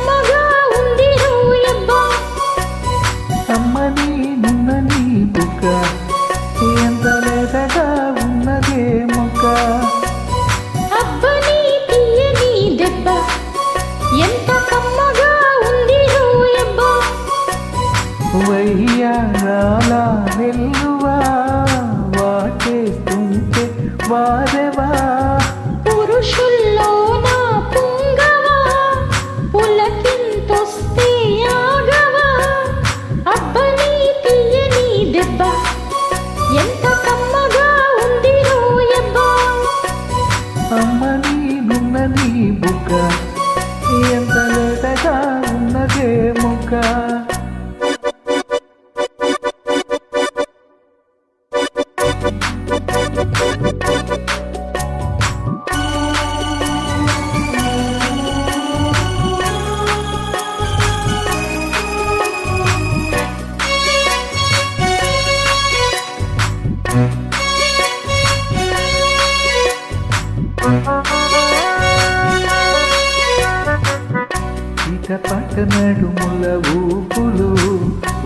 కమ్మగా ఉంది రోయబ్బా అమ్మని నున్నని బుక్క ఎంత లేతగా ఉన్నదే మొక్క అబ్బని తీయని దెబ్బ ఎంత కమ్మగా ఉంది రోయబ్బా వయ్యారాల వెల్లువా వాటేస్తుంటే వారెవా పురుషుల్లో నా పుంగవా పులకింతొస్తే ఆగవా అబ్బని తీయని దెబ్బ ఎంత కమ్మగా ఉంది రోయబ్బా అమ్మని నున్నని బుక్క ఎంత లేతగా ఉన్నదే మొక్క పక్క నడుముల ఊపులు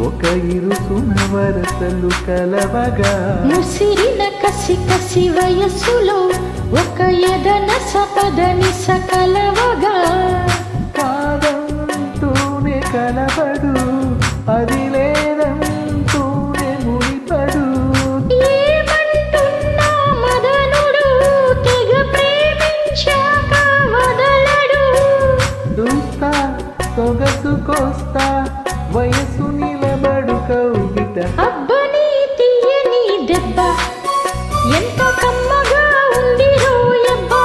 ఒక ఇరుసున వరసలు కలవగా ముసిరిన కసి కసి వయస్సులో ఒక ఎదన సపదని సకలవగా కాదంతూనే కలబడు అది లేదంతూనే ముడిపడు ఏమంటున్నా మదనుడు తెగ ప్రేమించాక వదలడు చూస్తా సొగసుకొస్తా వయసు నిలబడు కౌగిట అబ్బని తీయని దెబ్బ ఎంత కమ్మగా ఉంది రోయబ్బా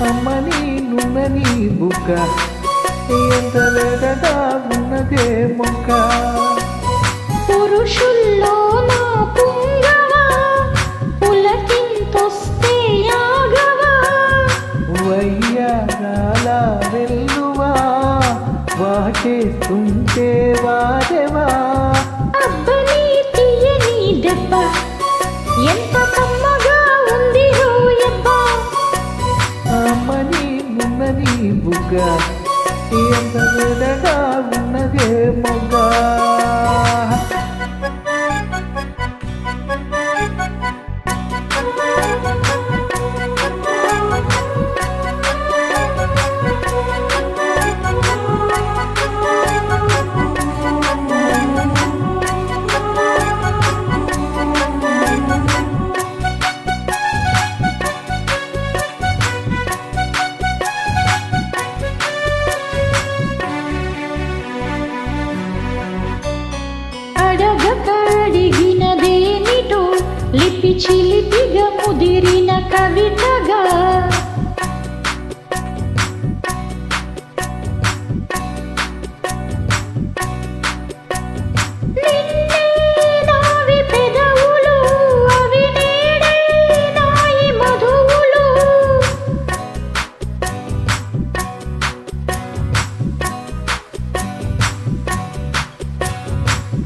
అమ్మని నున్నని బుక్క ఎంత లేదగా ఉన్నదే మొక్క పురుషుల్లో నా పుంగవా పులకింతొస్తే ఆగవా వయ్యారాల వెల్లువా వాటేస్తుంటే వారెవా అబ్బని తీయని దెబ్బ ఎంత కమ్మగా ఉంది రోయబ్బా అమ్మని నున్నని బుగ్గ ఎంత లేదగా ఉన్నదే మొగ్గ అడిగినదేమిటో లిపి చిలిపిగా ముదిరిన కవితగా నిన్నే నావి పెదవులు అవి నేడే నాయి మధువులు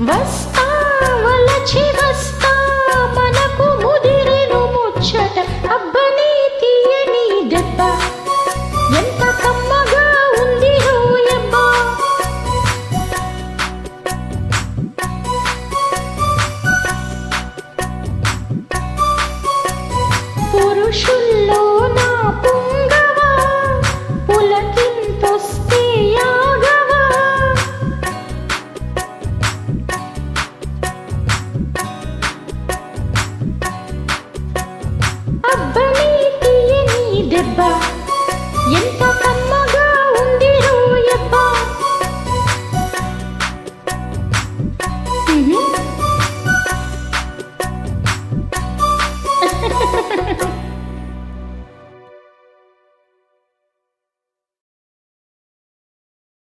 వస్తా